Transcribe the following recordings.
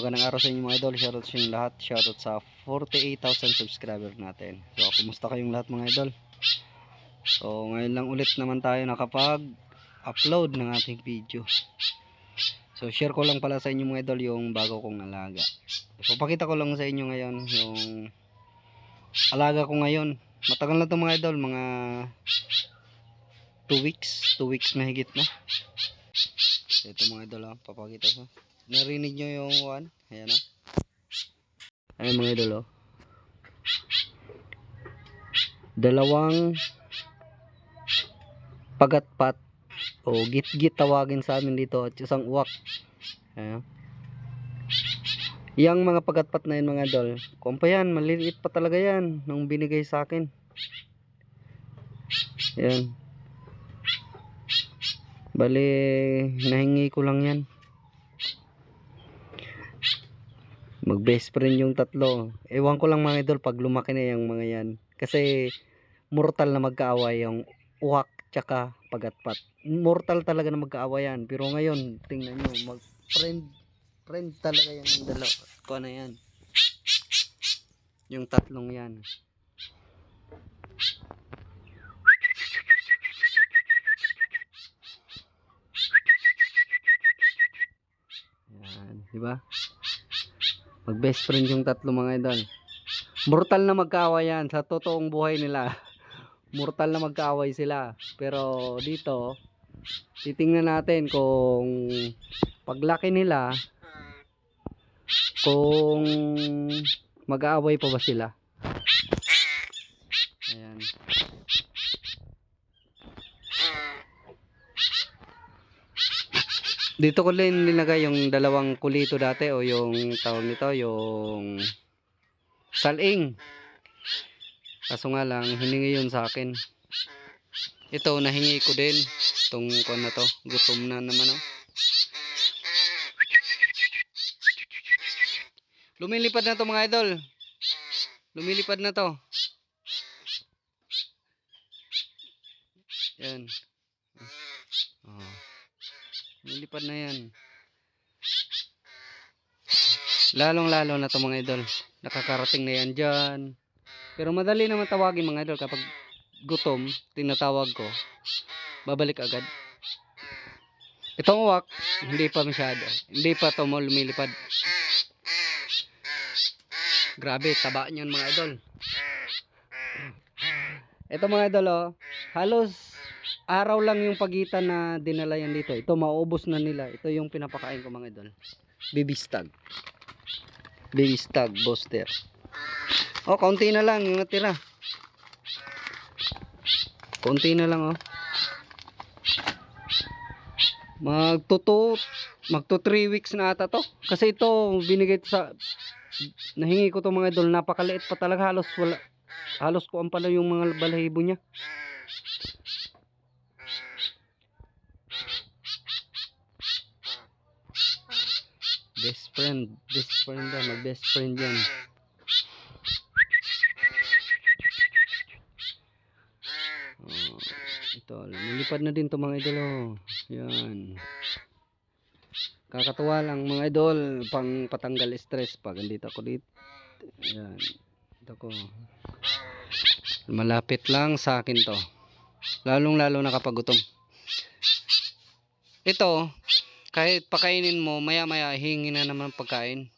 Magandang araw sa inyo mga idol. Shoutout sa inyong lahat. Shoutout sa 48,000 subscriber natin. So kumusta kayong lahat mga idol? So ngayon lang ulit naman tayo nakapag-upload ng ating video. So share ko lang pala sa inyo mga idol yung bago kong alaga. Papakita ko lang sa inyo ngayon yung alaga ko ngayon. Matagal na to mga idol, mga 2 weeks na higit na. Ito mga idol, papakita ko. Narinig nyo yung one? Ayan o. Ayan mga idol o. Dalawang pagatpat o git-git tawagin sa amin dito at isang uwak. Ayan. Yang mga pagatpat na yun mga idol, kumpa yan, maliliit pa talaga yan nung binigay sa akin. Ayan. Bali, nahingi ko lang yan. Mag best friend yung tatlo. Ewan ko lang mga idol pag lumaki na yung mga yan. Kasi mortal na magkaaway yung uwak tsaka pagatpat. Mortal talaga na magkaaway yan. Pero ngayon, tingnan nyo, mag friend talaga yung dalawa. Kuha na yan. Yung tatlong yan. Yan, diba? Mag best friend yung tatlo mga idol. Mortal na magkaaway yan sa totoong buhay nila. Mortal na magkaaway sila. Pero dito, titingnan natin kung paglaki nila, kung mag-aaway pa ba sila. Ayan. Dito ko din nilagay yung dalawang kulito dati o yung tawag nito, yung saling. Kaso nga lang, hiningi yun sa akin. Ito, nahingi ko din. Itong kuwan na to, gutom na naman o. Lumilipad na to mga idol. Lumilipad na to. Yan. Oh. Lumilipad na yan. Lalong-lalo na to mga idol. Nakakarating na yan dyan. Pero madali naman tawagin mga idol. Kapag gutom, tinatawag ko, babalik agad. Itong uwak, hindi pa masyado. Hindi pa to mo lumilipad. Grabe, taba niyan mga idol. Ito mga idol oh, halos araw lang yung pagitan na dinala yan dito. Ito maubos na nila. Ito yung pinapakain ko mga idol. Baby stag. Baby stag booster. Oh, kaunti na lang yung natira. Kaunti na lang oh. Magto 3 weeks na ata to. Kasi ito binigay sa nahingi ko to mga idol, napakaliit pa talaga, halos ko ang pala yung mga balahibo niya. Best friend daw, mag best friend yan. Oh, ito, nilipad na din to mga idol oh. Yan. Kakatuwa lang mga idol, pang patanggal stress pag andito ako dito. Ayan. Ito ko. Malapit lang sa akin to. Lalong-lalo na kapag gutom. Ito, kahit pakainin mo, maya-maya hingi na naman pagkain.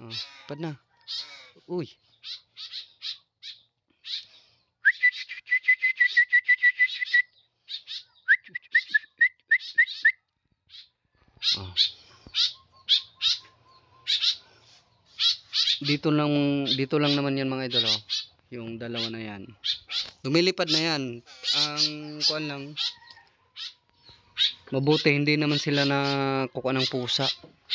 Oh, pad na. Uy. Oh. Dito lang naman yan mga idol oh. Yung dalawa na yan. Lumilipad na yan. Ang kuan lang, mabuti hindi naman sila na kukuha ng pusa.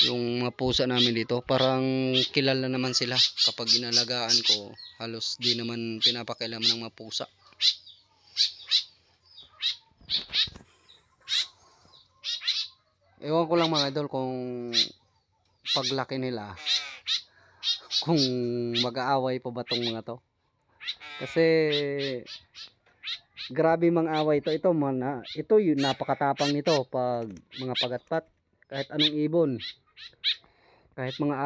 Yung mga pusa namin dito, parang kilala naman sila. Kapag inalagaan ko, halos di naman pinapakailaman ng mga pusa. Ewan ko lang mga idol kung paglaki nila, kung mag-aaway pa ba tong mga to. Kasi grabe mang away to. Ito yung napakatapang nito pag mga pagatpat, kahit anong ibon Kahit mga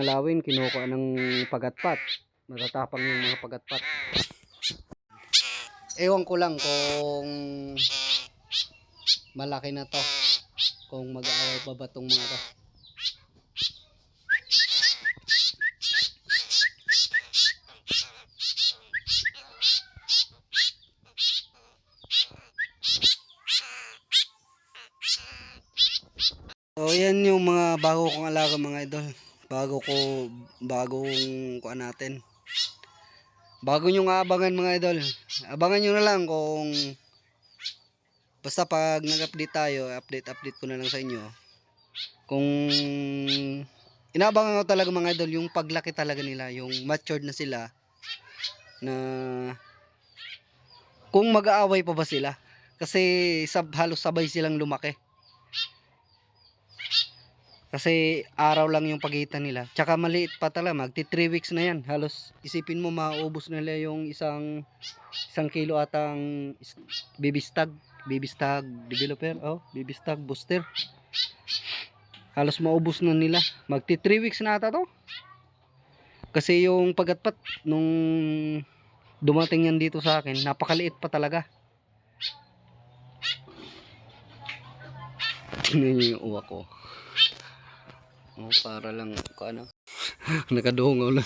lawin, kinukuha ng pagatpat. Matatapang yung mga pagatpat. Ewan ko lang kung malaki na to, kung mag-aaway pa ba tong mga to. So yan yung mga bago kong alaga mga idol. Bagong kuan natin. Bago nyo nga abangan mga idol. Abangan nyo na lang kung basta pag nag-update tayo, update ko na lang sa inyo. Kung inaabangan ko talaga mga idol yung paglaki talaga nila, yung matured na sila, na kung mag-aaway pa ba sila. Kasi halos sabay silang lumaki. Kasi araw lang yung pagitan nila. Tsaka maliit pa talaga, magti 3 weeks na yan. Halos isipin mo maubos nila yung isang kilo atang baby stag developer, baby stag booster. Halos maubos na nila. Magti 3 weeks na ata to. Kasi yung pagatpat nung dumating yan dito sa akin, napakaliit pa talaga. Tingnan niyo yung uwak ko. Para lang ano. Nakadungaw lang.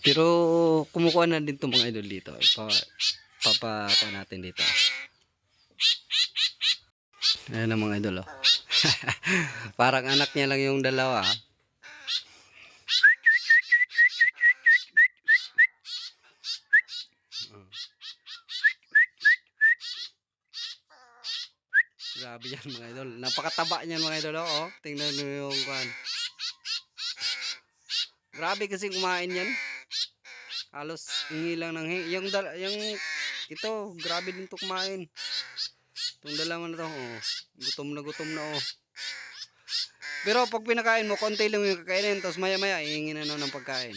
Pero kumukuha na din 'tong mga idol dito. Papapa natin dito. Ayan ang mga idol, oh. Parang anak niya lang yung dalawa. Grabe yan mga idol. Napakataba niyan mga idol, oh. Tingnan niyo yung kan. Grabe kasi kumain yan. Halos hingi lang ng hingi. Yung ito, grabe din to kumain. Itong dalawa na to, oh. Gutom na, oh. Pero pag pinakain mo, konti lang yung kakainin. Tapos maya maya, hihingi na ng pagkain.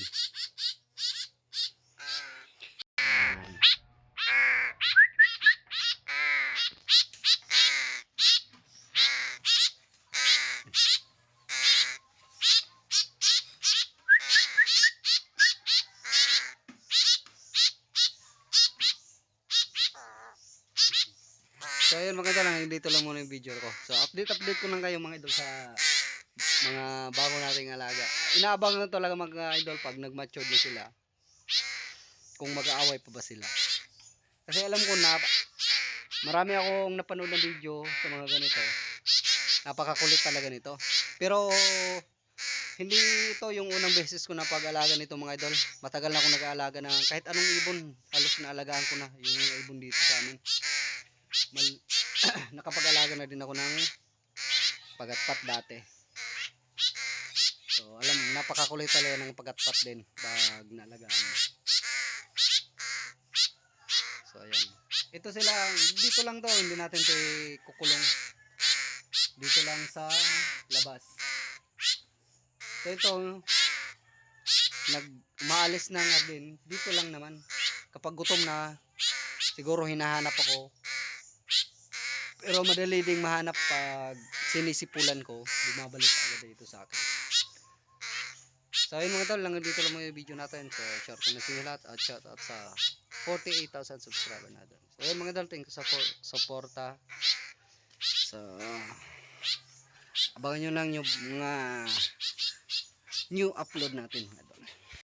So ayun mga idol, dito lang muna yung video ko. So update ko lang kayo mga idol sa mga bago nating alaga. Inaabangan na talaga mga idol pag nag-mature na sila. Kung mag-aaway pa ba sila. Kasi alam ko na marami akong napanood ng video sa mga ganito. Napakakulit talaga nito. Pero hindi ito yung unang beses ko na pag-alaga nito mga idol. Matagal na ako nag-aalaga ng kahit anong ibon. Halos naalagaan ko na yung ibon dito sa amin. Nakapag-alaga na din ako ng pagatpat dati. So alam, napakakulit talaga ng pagatpat din pag naalagaan mo. So ayan. Ito sila, dito lang to, hindi natin ito kukulong. Dito lang sa labas. So ito, maalis na nga din. Dito lang naman. Kapag gutom na, siguro hinahanap ako. Pero madali ding mahanap pag sinisipulan ko, bumabalik agad dito sa akin. So ayun mga tol, lang dito lang yung video natin. So share ko na sa lahat at shout out sa 48,000 subscriber natin. So ayun mga tol, thank you sa suporta. So abangan nyo lang yung mga new upload natin.